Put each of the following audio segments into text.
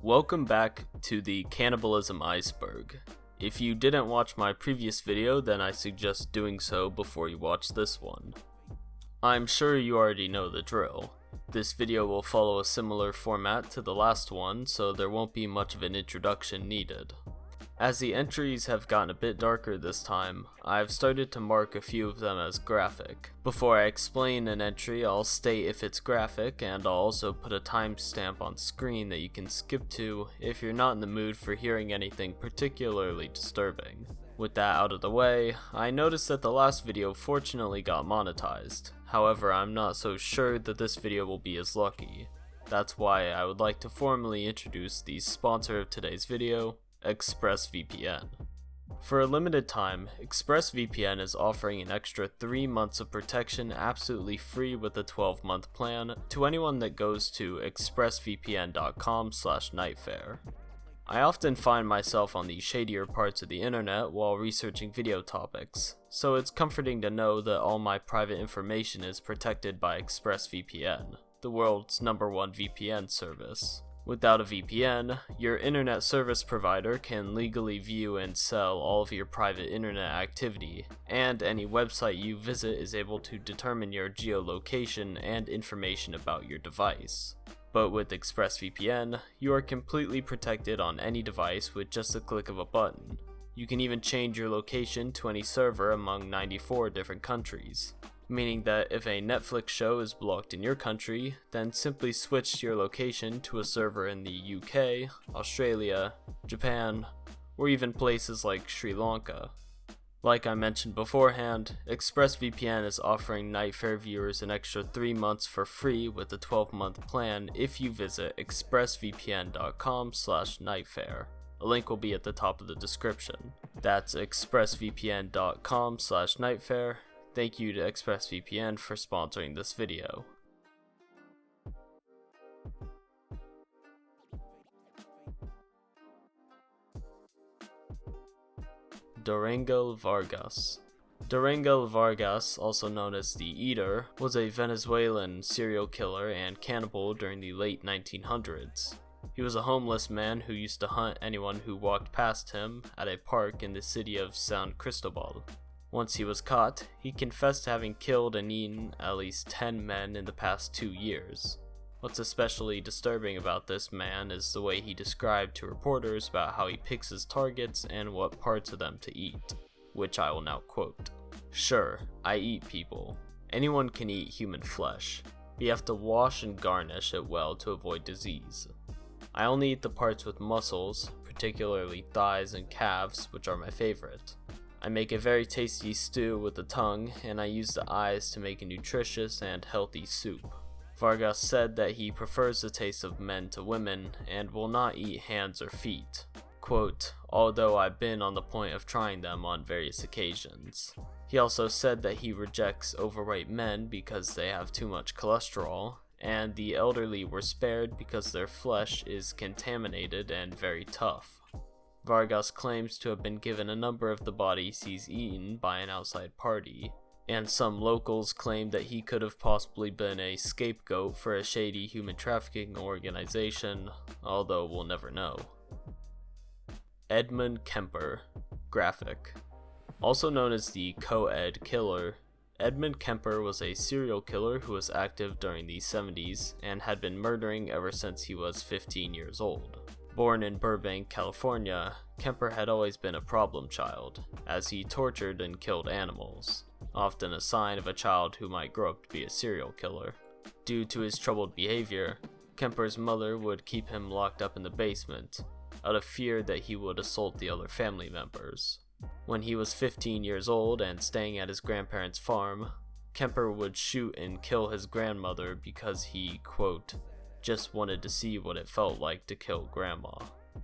Welcome back to the Cannibalism Iceberg. If you didn't watch my previous video, then I suggest doing so before you watch this one. I'm sure you already know the drill. This video will follow a similar format to the last one, so there won't be much of an introduction needed. As the entries have gotten a bit darker this time, I've started to mark a few of them as graphic. Before I explain an entry, I'll state if it's graphic, and I'll also put a timestamp on screen that you can skip to if you're not in the mood for hearing anything particularly disturbing. With that out of the way, I noticed that the last video fortunately got monetized. However, I'm not so sure that this video will be as lucky. That's why I would like to formally introduce the sponsor of today's video, ExpressVPN. For a limited time, ExpressVPN is offering an extra 3 months of protection absolutely free with a 12-month plan to anyone that goes to expressvpn.com/nightfair. I often find myself on the shadier parts of the internet while researching video topics, so it's comforting to know that all my private information is protected by ExpressVPN, the world's #1 VPN service. Without a VPN, your internet service provider can legally view and sell all of your private internet activity, and any website you visit is able to determine your geolocation and information about your device. But with ExpressVPN, you are completely protected on any device with just a click of a button. You can even change your location to any server among 94 different countries. Meaning that if a Netflix show is blocked in your country, then simply switch your location to a server in the UK, Australia, Japan, or even places like Sri Lanka. Like I mentioned beforehand, ExpressVPN is offering Nightfair viewers an extra 3 months for free with a 12-month plan if you visit expressvpn.com/nightfair. A link will be at the top of the description. That's expressvpn.com/nightfair. Thank you to ExpressVPN for sponsoring this video. Dorangel Vargas. Dorangel Vargas, also known as the Eater, was a Venezuelan serial killer and cannibal during the late 1900s. He was a homeless man who used to hunt anyone who walked past him at a park in the city of San Cristobal. Once he was caught, he confessed to having killed and eaten at least 10 men in the past 2 years. What's especially disturbing about this man is the way he described to reporters about how he picks his targets and what parts of them to eat, which I will now quote. "Sure, I eat people. Anyone can eat human flesh, but you have to wash and garnish it well to avoid disease. I only eat the parts with muscles, particularly thighs and calves, which are my favorite. I make a very tasty stew with the tongue, and I use the eyes to make a nutritious and healthy soup." Vargas said that he prefers the taste of men to women, and will not eat hands or feet. Quote, "although I've been on the point of trying them on various occasions." He also said that he rejects overweight men because they have too much cholesterol, and the elderly were spared because their flesh is contaminated and very tough. Vargas claims to have been given a number of the bodies he's eaten by an outside party, and some locals claim that he could have possibly been a scapegoat for a shady human trafficking organization, although we'll never know. Edmund Kemper, graphic. Also known as the Co-Ed Killer, Edmund Kemper was a serial killer who was active during the 70s and had been murdering ever since he was 15 years old. Born in Burbank, California, Kemper had always been a problem child, as he tortured and killed animals, often a sign of a child who might grow up to be a serial killer. Due to his troubled behavior, Kemper's mother would keep him locked up in the basement, out of fear that he would assault the other family members. When he was 15 years old and staying at his grandparents' farm, Kemper would shoot and kill his grandmother because he, quote, "just wanted to see what it felt like to kill grandma."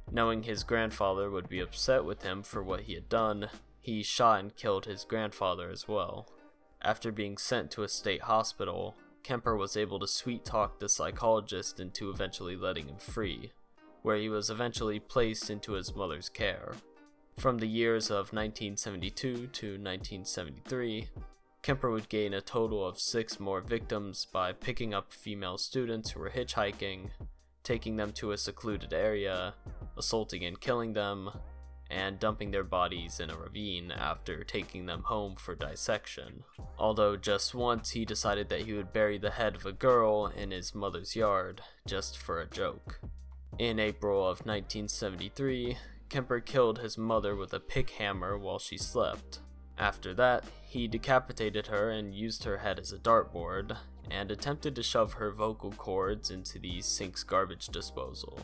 Knowing his grandfather would be upset with him for what he had done, he shot and killed his grandfather as well. After being sent to a state hospital, Kemper was able to sweet-talk the psychologist into eventually letting him free, where he was eventually placed into his mother's care. From the years of 1972 to 1973, Kemper would gain a total of 6 more victims by picking up female students who were hitchhiking, taking them to a secluded area, assaulting and killing them, and dumping their bodies in a ravine after taking them home for dissection. Although just once he decided that he would bury the head of a girl in his mother's yard, just for a joke. In April of 1973, Kemper killed his mother with a pick hammer while she slept. After that, he decapitated her and used her head as a dartboard, and attempted to shove her vocal cords into the sink's garbage disposal.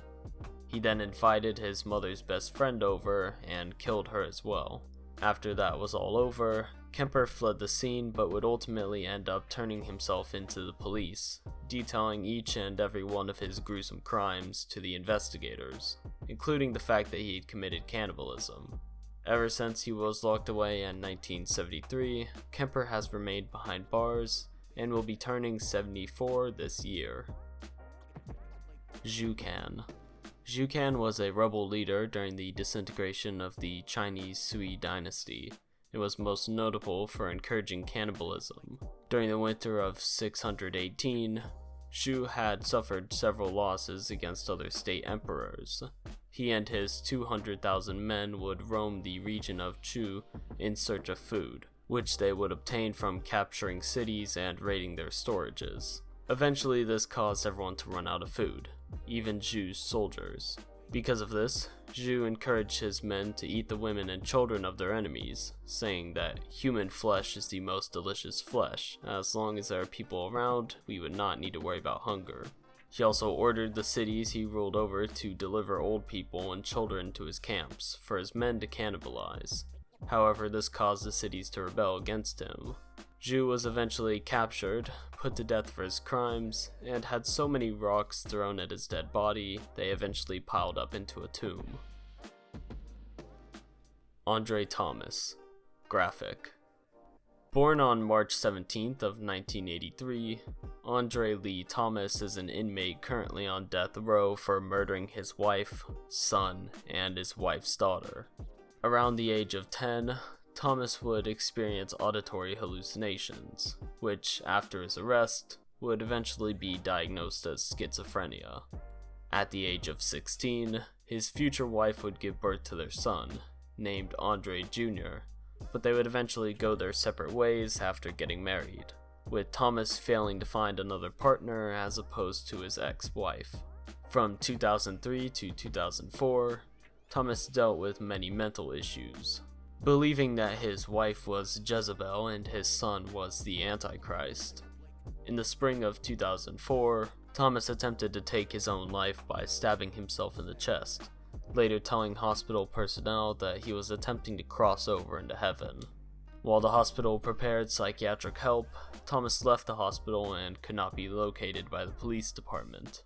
He then invited his mother's best friend over and killed her as well. After that was all over, Kemper fled the scene but would ultimately end up turning himself into the police, detailing each and every one of his gruesome crimes to the investigators, including the fact that he had committed cannibalism. Ever since he was locked away in 1973, Kemper has remained behind bars and will be turning 74 this year. Zhu Can. Zhu Can was a rebel leader during the disintegration of the Chinese Sui dynasty. It was most notable for encouraging cannibalism. During the winter of 618, Zhu had suffered several losses against other state emperors. He and his 200,000 men would roam the region of Chu in search of food, which they would obtain from capturing cities and raiding their storages. Eventually, this caused everyone to run out of food, even Zhu's soldiers. Because of this, Zhu encouraged his men to eat the women and children of their enemies, saying that human flesh is the most delicious flesh. As long as there are people around, we would not need to worry about hunger. He also ordered the cities he ruled over to deliver old people and children to his camps, for his men to cannibalize. However, this caused the cities to rebel against him. Zhu was eventually captured, put to death for his crimes, and had so many rocks thrown at his dead body, they eventually piled up into a tomb. Andre Thomas. Graphic. Born on March 17th of 1983, Andre Lee Thomas is an inmate currently on death row for murdering his wife, son, and his wife's daughter. Around the age of 10, Thomas would experience auditory hallucinations, which, after his arrest, would eventually be diagnosed as schizophrenia. At the age of 16, his future wife would give birth to their son, named Andre Jr., but they would eventually go their separate ways after getting married, with Thomas failing to find another partner as opposed to his ex-wife. From 2003 to 2004, Thomas dealt with many mental issues, believing that his wife was Jezebel and his son was the Antichrist. In the spring of 2004, Thomas attempted to take his own life by stabbing himself in the chest, later telling hospital personnel that he was attempting to cross over into heaven. While the hospital prepared psychiatric help, Thomas left the hospital and could not be located by the police department.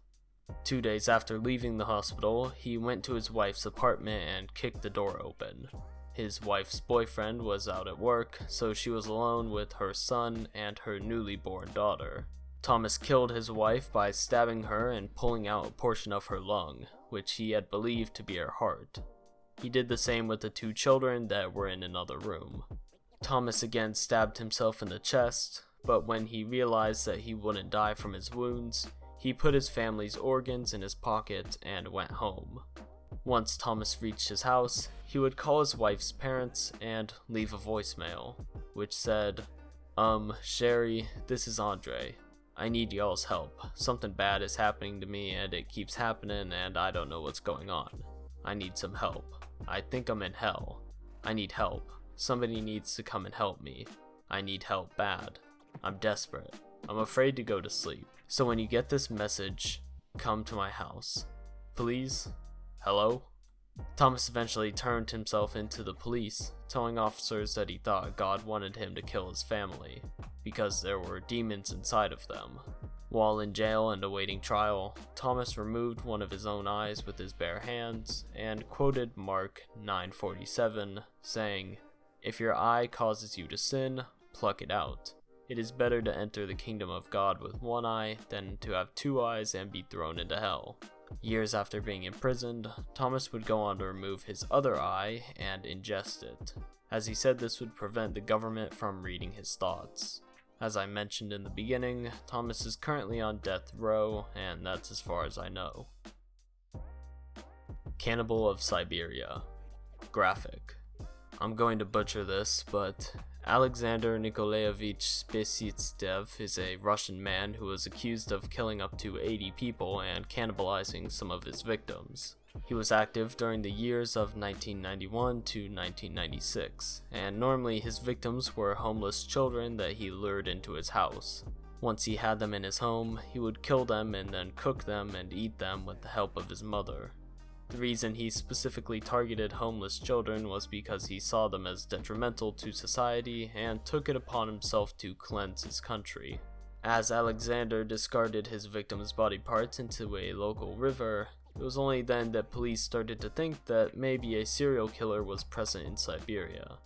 2 days after leaving the hospital, he went to his wife's apartment and kicked the door open. His wife's boyfriend was out at work, so she was alone with her son and her newly born daughter. Thomas killed his wife by stabbing her and pulling out a portion of her lung, which he had believed to be her heart. He did the same with the 2 children that were in another room. Thomas again stabbed himself in the chest, but when he realized that he wouldn't die from his wounds, he put his family's organs in his pocket and went home. Once Thomas reached his house, he would call his wife's parents and leave a voicemail, which said, Sherry, this is Andre. I need y'all's help. Something bad is happening to me and it keeps happening and I don't know what's going on. I need some help. I think I'm in hell. I need help. Somebody needs to come and help me. I need help bad. I'm desperate. I'm afraid to go to sleep. So when you get this message, come to my house. Please? Hello? Thomas eventually turned himself into the police, telling officers that he thought God wanted him to kill his family, because there were demons inside of them. While in jail and awaiting trial, Thomas removed one of his own eyes with his bare hands, and quoted Mark 9:47, saying, "If your eye causes you to sin, pluck it out. It is better to enter the kingdom of God with one eye than to have 2 eyes and be thrown into hell." Years after being imprisoned, Thomas would go on to remove his other eye and ingest it, as he said this would prevent the government from reading his thoughts. As I mentioned in the beginning, Thomas is currently on death row, and that's as far as I know. Cannibal of Siberia. Graphic. I'm going to butcher this, but Oleksandr Nikolaevich Spesitstev is a Russian man who was accused of killing up to 80 people and cannibalizing some of his victims. He was active during the years of 1991 to 1996, and normally his victims were homeless children that he lured into his house. Once he had them in his home, he would kill them and then cook them and eat them with the help of his mother. The reason he specifically targeted homeless children was because he saw them as detrimental to society and took it upon himself to cleanse his country. As Oleksandr discarded his victims' body parts into a local river, it was only then that police started to think that maybe a serial killer was present in Siberia.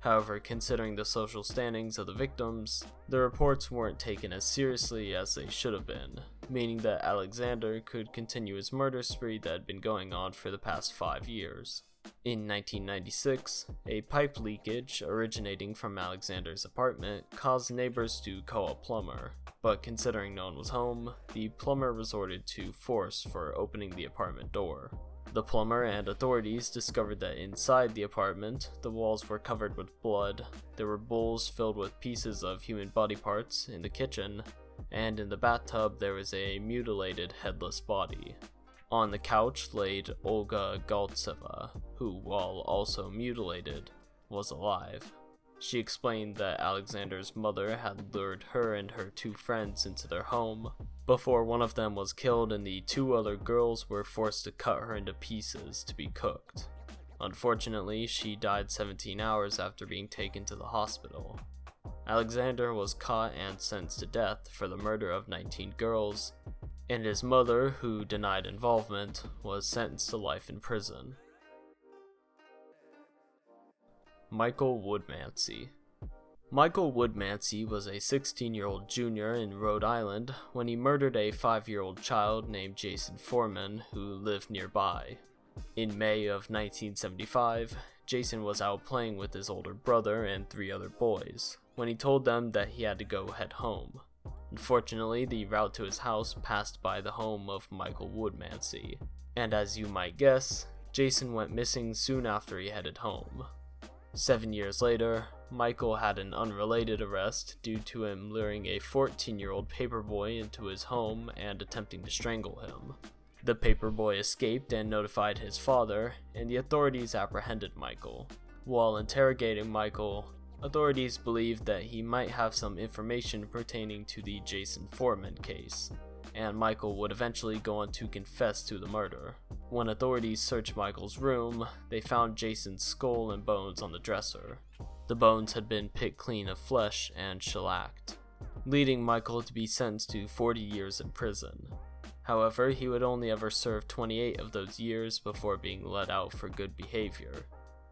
However, considering the social standings of the victims, the reports weren't taken as seriously as they should have been, meaning that Oleksandr could continue his murder spree that had been going on for the past 5 years. In 1996, a pipe leakage originating from Oleksandr's apartment caused neighbors to call a plumber, but considering no one was home, the plumber resorted to force for opening the apartment door. The plumber and authorities discovered that inside the apartment, the walls were covered with blood, there were bowls filled with pieces of human body parts in the kitchen, and in the bathtub there was a mutilated headless body. On the couch laid Olga Galtseva, who, while also mutilated, was alive. She explained that Oleksandr's mother had lured her and her 2 friends into their home before one of them was killed and the 2 other girls were forced to cut her into pieces to be cooked. Unfortunately, she died 17 hours after being taken to the hospital. Oleksandr was caught and sentenced to death for the murder of 19 girls, and his mother, who denied involvement, was sentenced to life in prison. Michael Woodmansee. Michael Woodmansee was a 16-year-old junior in Rhode Island when he murdered a 5-year-old child named Jason Foreman who lived nearby. In May of 1975, Jason was out playing with his older brother and 3 other boys when he told them that he had to go head home. Unfortunately, the route to his house passed by the home of Michael Woodmansee, and as you might guess, Jason went missing soon after he headed home. 7 years later, Michael had an unrelated arrest due to him luring a 14-year-old paperboy into his home and attempting to strangle him. The paperboy escaped and notified his father, and the authorities apprehended Michael. While interrogating Michael, authorities believed that he might have some information pertaining to the Jason Foreman case, and Michael would eventually go on to confess to the murder. When authorities searched Michael's room, they found Jason's skull and bones on the dresser. The bones had been picked clean of flesh and shellacked, leading Michael to be sentenced to 40 years in prison. However, he would only ever serve 28 of those years before being let out for good behavior.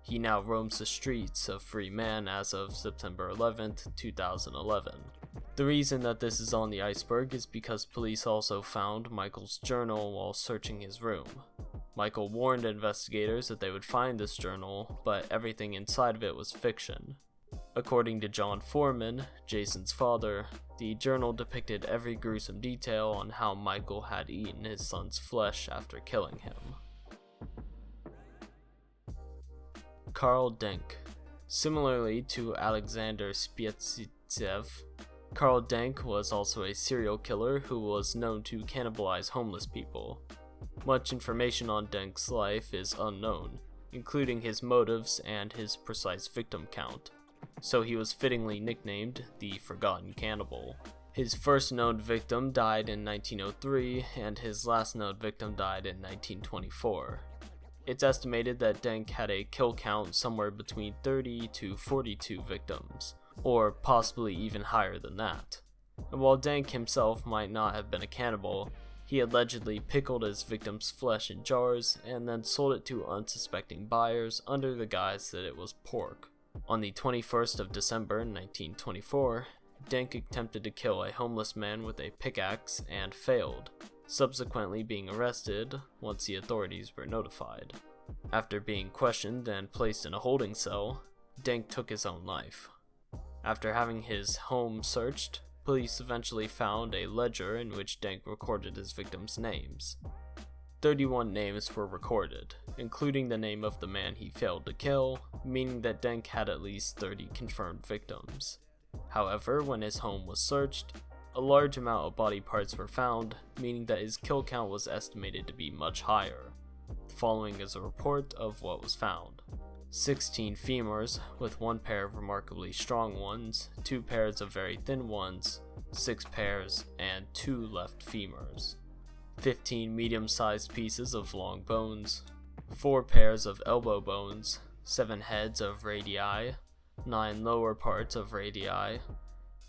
He now roams the streets a free man as of September 11th, 2011. The reason that this is on the iceberg is because police also found Michael's journal while searching his room. Michael warned investigators that they would find this journal, but everything inside of it was fiction. According to John Foreman, Jason's father, the journal depicted every gruesome detail on how Michael had eaten his son's flesh after killing him. Karl Denke. Similarly to Oleksandr Spesitstev, Karl Denke was also a serial killer who was known to cannibalize homeless people. Much information on Denke's life is unknown, including his motives and his precise victim count, so he was fittingly nicknamed the Forgotten Cannibal. His first known victim died in 1903, and his last known victim died in 1924. It's estimated that Deng had a kill count somewhere between 30 to 42 victims, or possibly even higher than that. And while Deng himself might not have been a cannibal, he allegedly pickled his victims' flesh in jars and then sold it to unsuspecting buyers under the guise that it was pork. On the 21st of December 1924, Deng attempted to kill a homeless man with a pickaxe and failed, subsequently being arrested once the authorities were notified. After being questioned and placed in a holding cell, Deng took his own life. After having his home searched, police eventually found a ledger in which Deng recorded his victims' names. 31 names were recorded, including the name of the man he failed to kill, meaning that Deng had at least 30 confirmed victims. However, when his home was searched, a large amount of body parts were found, meaning that his kill count was estimated to be much higher. The following is a report of what was found. 16 femurs, with 1 pair of remarkably strong ones, 2 pairs of very thin ones, 6 pairs, and 2 left femurs. 15 medium-sized pieces of long bones, 4 pairs of elbow bones, 7 heads of radii, 9 lower parts of radii,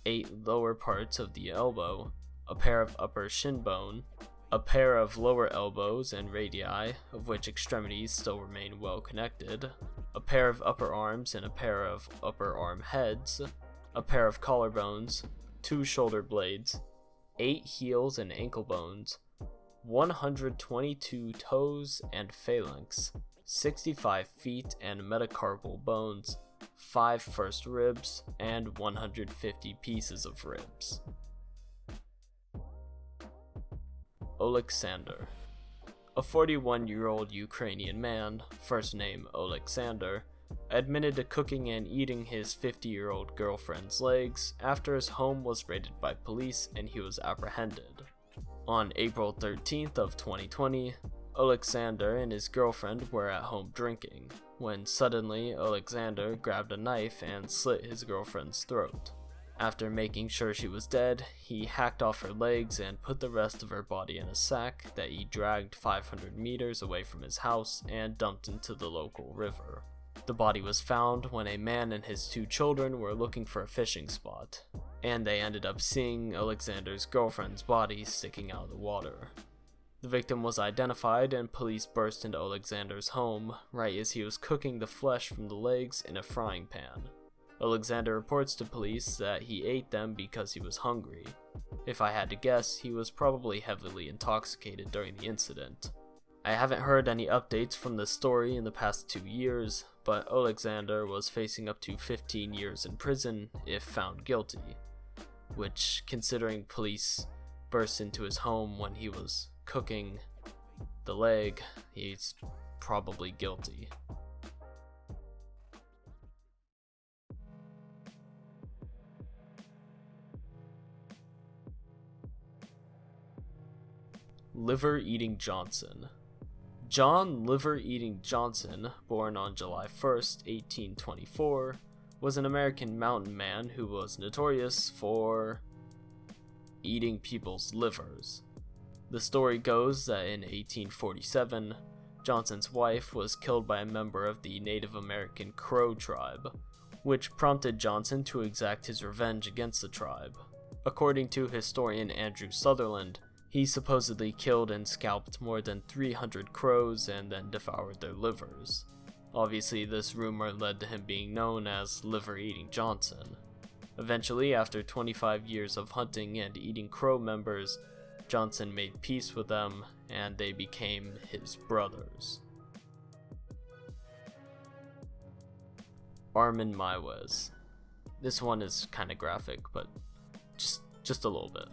8 lower parts of the elbow, a pair of upper shin bone, a pair of lower elbows and radii, of which extremities still remain well connected, a pair of upper arms and a pair of upper arm heads, a pair of collarbones, 2 shoulder blades, 8 heels and ankle bones, 122 toes and phalanx, 65 feet and metacarpal bones, 5 first ribs, and 150 pieces of ribs. Oleksandr. A 41-year-old Ukrainian man, first name Oleksandr, admitted to cooking and eating his 50-year-old girlfriend's legs after his home was raided by police and he was apprehended. On April 13th of 2020, Oleksandr and his girlfriend were at home drinking, when suddenly Oleksandr grabbed a knife and slit his girlfriend's throat. After making sure she was dead, he hacked off her legs and put the rest of her body in a sack that he dragged 500 meters away from his house and dumped into the local river. The body was found when a man and his 2 children were looking for a fishing spot, and they ended up seeing Oleksandr's girlfriend's body sticking out of the water. The victim was identified and police burst into Oleksandr's home right as he was cooking the flesh from the legs in a frying pan. Oleksandr reports to police that he ate them because he was hungry. If I had to guess, he was probably heavily intoxicated during the incident. I haven't heard any updates from this story in the past 2 years, but Oleksandr was facing up to 15 years in prison if found guilty, which, considering police burst into his home when he was cooking the leg, he's probably guilty. Liver-Eating Johnson. John Liver-Eating Johnson, born on July 1st, 1824, was an American mountain man who was notorious for eating people's livers. The story goes that in 1847, Johnson's wife was killed by a member of the Native American Crow tribe, which prompted Johnson to exact his revenge against the tribe. According to historian Andrew Sutherland, he supposedly killed and scalped more than 300 crows and then devoured their livers. Obviously, this rumor led to him being known as Liver-Eating Johnson. Eventually, after 25 years of hunting and eating crow members, Johnson made peace with them, and they became his brothers. Armin Meiwes. This one is kinda graphic, but just a little bit.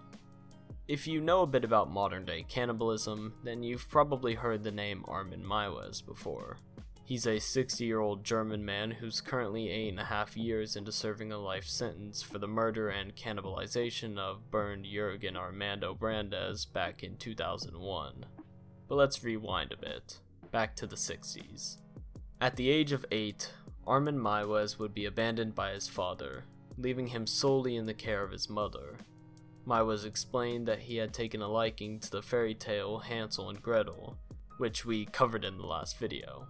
If you know a bit about modern-day cannibalism, then you've probably heard the name Armin Meiwes before. He's a 60-year-old German man who's currently 8.5 years into serving a life sentence for the murder and cannibalization of burned Jurgen Armando Brandes back in 2001. But let's rewind a bit, back to the 60s. At the age of 8, Armin Meiwes would be abandoned by his father, leaving him solely in the care of his mother. Meiwes explained that he had taken a liking to the fairy tale Hansel and Gretel, which we covered in the last video,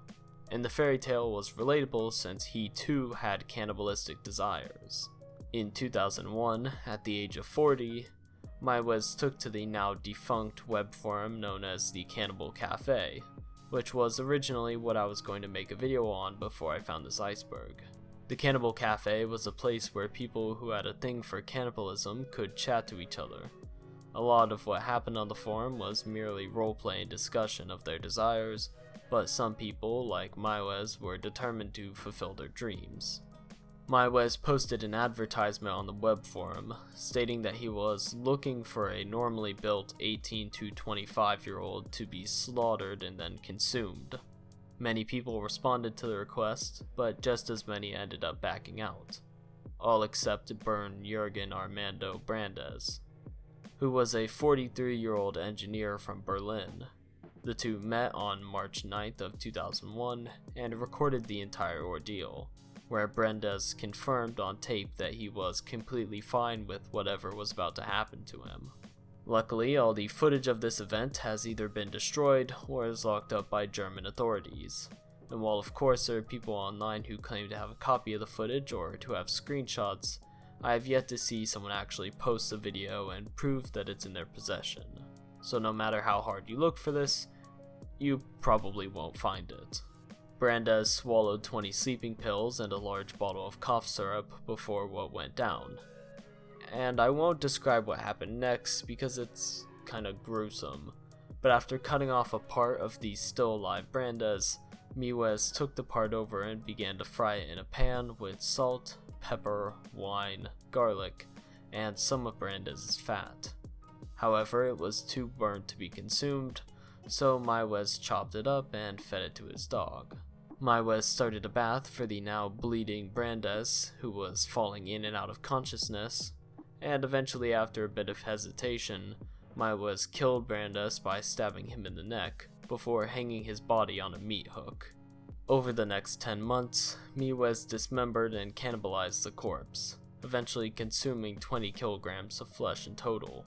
and the fairy tale was relatable since he too had cannibalistic desires. In 2001, at the age of 40, Meiwes took to the now defunct web forum known as the Cannibal Cafe, which was originally what I was going to make a video on before I found this iceberg. The Cannibal Cafe was a place where people who had a thing for cannibalism could chat to each other. A lot of what happened on the forum was merely roleplay and discussion of their desires, but some people, like Meiwes, were determined to fulfill their dreams. Meiwes posted an advertisement on the web forum stating that he was looking for a normally built 18 to 25-year-old to be slaughtered and then consumed. Many people responded to the request, but just as many ended up backing out, all except Bern Jürgen Armando Brandes, who was a 43-year-old engineer from Berlin. The two met on March 9th of 2001 and recorded the entire ordeal, where Brandes confirmed on tape that he was completely fine with whatever was about to happen to him. Luckily, all the footage of this event has either been destroyed or is locked up by German authorities. And while of course there are people online who claim to have a copy of the footage or to have screenshots, I have yet to see someone actually post the video and prove that it's in their possession. So no matter how hard you look for this, you probably won't find it. Brandes swallowed 20 sleeping pills and a large bottle of cough syrup before what went down. And I won't describe what happened next because it's kinda gruesome, but after cutting off a part of the still alive Brandes, Meiwes took the part over and began to fry it in a pan with salt, pepper, wine, garlic, and some of Brandes' fat. However, it was too burnt to be consumed, so Meiwes chopped it up and fed it to his dog. Meiwes started a bath for the now bleeding Brandes, who was falling in and out of consciousness, and eventually after a bit of hesitation, Meiwes killed Brandes by stabbing him in the neck, before hanging his body on a meat hook. Over the next 10 months, Meiwes dismembered and cannibalized the corpse, eventually consuming 20 kilograms of flesh in total.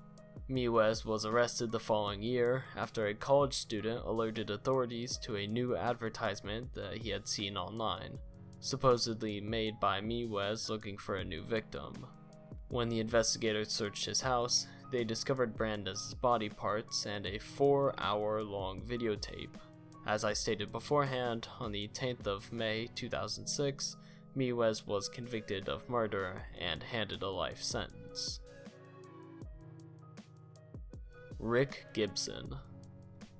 Meiwes was arrested the following year after a college student alerted authorities to a new advertisement that he had seen online, supposedly made by Meiwes looking for a new victim. When the investigators searched his house, they discovered Brandes' body parts and a 4-hour-long videotape. As I stated beforehand, on the 10th of May 2006, Meiwes was convicted of murder and handed a life sentence. Rick Gibson.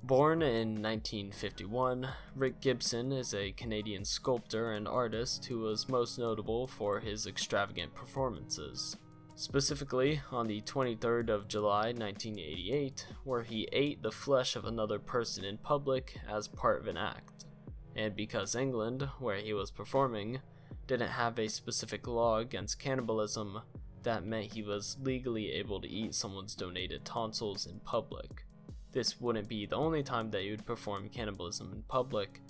Born in 1951, Rick Gibson is a Canadian sculptor and artist who was most notable for his extravagant performances. Specifically, on the 23rd of July 1988, where he ate the flesh of another person in public as part of an act. And because England, where he was performing, didn't have a specific law against cannibalism, that meant he was legally able to eat someone's donated tonsils in public. This wouldn't be the only time that he would perform cannibalism in public,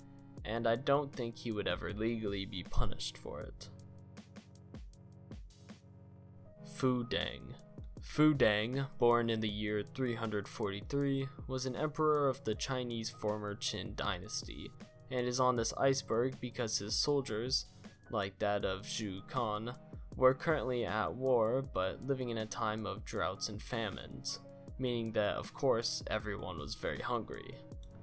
and I don't think he would ever legally be punished for it. Fu Deng. Fu Deng, born in the year 343, was an emperor of the Chinese former Qin dynasty, and is on this iceberg because his soldiers, like that of Zhu Can, were currently at war but living in a time of droughts and famines, meaning that of course everyone was very hungry.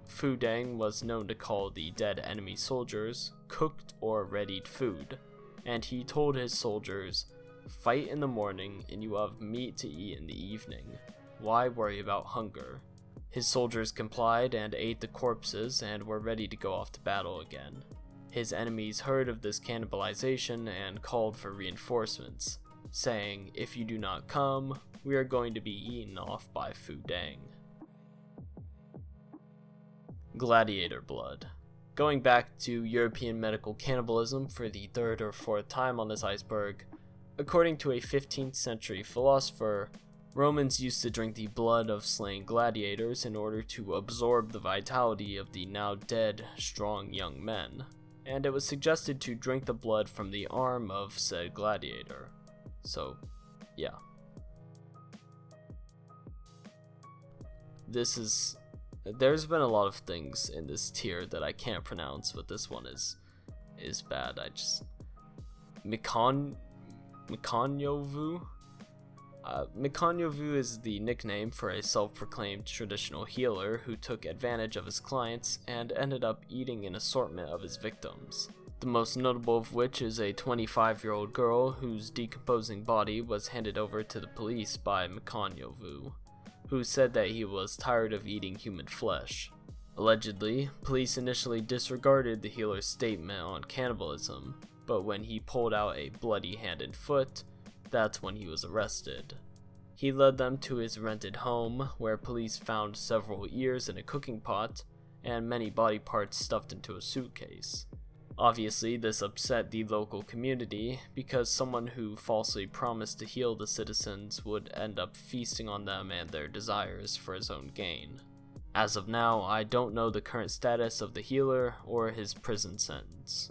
Fu Deng was known to call the dead enemy soldiers cooked or readied food, and he told his soldiers, "Fight in the morning and you will have meat to eat in the evening. Why worry about hunger?" His soldiers complied and ate the corpses and were ready to go off to battle again. His enemies heard of this cannibalization and called for reinforcements, saying, "If you do not come, we are going to be eaten off by Fu Deng." Gladiator Blood. Going back to European medical cannibalism for the third or fourth time on this iceberg, according to a 15th century philosopher, Romans used to drink the blood of slain gladiators in order to absorb the vitality of the now dead, strong young men, and it was suggested to drink the blood from the arm of said gladiator. So, yeah. There's been a lot of things in this tier that I can't pronounce, but this one is bad. Mkhonyovu? Mkhonyovu is the nickname for a self-proclaimed traditional healer who took advantage of his clients and ended up eating an assortment of his victims. The most notable of which is a 25-year-old girl whose decomposing body was handed over to the police by Mkhonyovu, who said that he was tired of eating human flesh. Allegedly, police initially disregarded the healer's statement on cannibalism, but when he pulled out a bloody hand and foot, that's when he was arrested. He led them to his rented home, where police found several ears in a cooking pot, and many body parts stuffed into a suitcase. Obviously, this upset the local community, because someone who falsely promised to heal the citizens would end up feasting on them and their desires for his own gain. As of now, I don't know the current status of the healer or his prison sentence.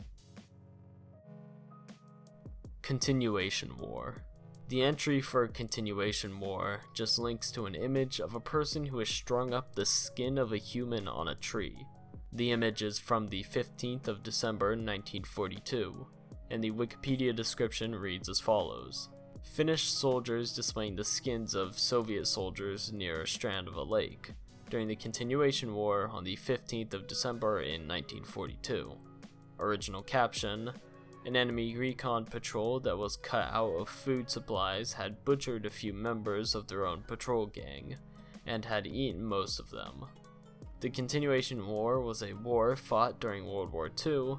Continuation War. The entry for Continuation War just links to an image of a person who has strung up the skin of a human on a tree. The image is from the 15th of December 1942, and the Wikipedia description reads as follows: Finnish soldiers displaying the skins of Soviet soldiers near a strand of a lake during the Continuation War on the 15th of December in 1942. Original caption: An enemy recon patrol that was cut out of food supplies had butchered a few members of their own patrol gang, and had eaten most of them. The Continuation War was a war fought during World War II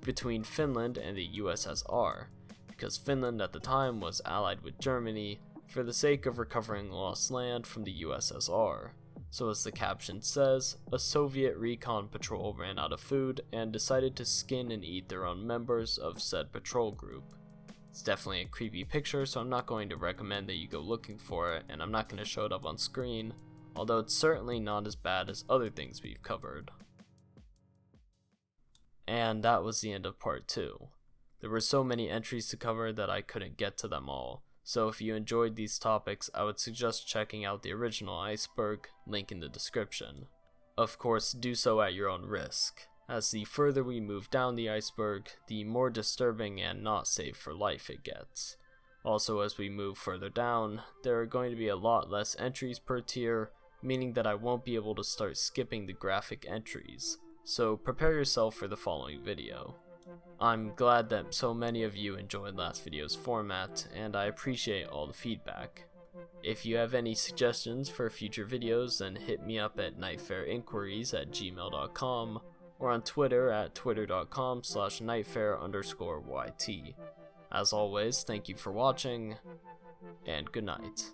between Finland and the USSR, because Finland at the time was allied with Germany for the sake of recovering lost land from the USSR. So as the caption says, a Soviet recon patrol ran out of food and decided to skin and eat their own members of said patrol group. It's definitely a creepy picture, so I'm not going to recommend that you go looking for it, and I'm not going to show it up on screen, although it's certainly not as bad as other things we've covered. And that was the end of part 2. There were so many entries to cover that I couldn't get to them all, so if you enjoyed these topics, I would suggest checking out the original Iceberg, link in the description. Of course, do so at your own risk, as the further we move down the iceberg, the more disturbing and not safe for life it gets. Also, as we move further down, there are going to be a lot less entries per tier, meaning that I won't be able to start skipping the graphic entries, so prepare yourself for the following video. I'm glad that so many of you enjoyed last video's format, and I appreciate all the feedback. If you have any suggestions for future videos, then hit me up at nightfairinquiries@gmail.com or on Twitter at twitter.com/nightfair_YT. As always, thank you for watching, and good night.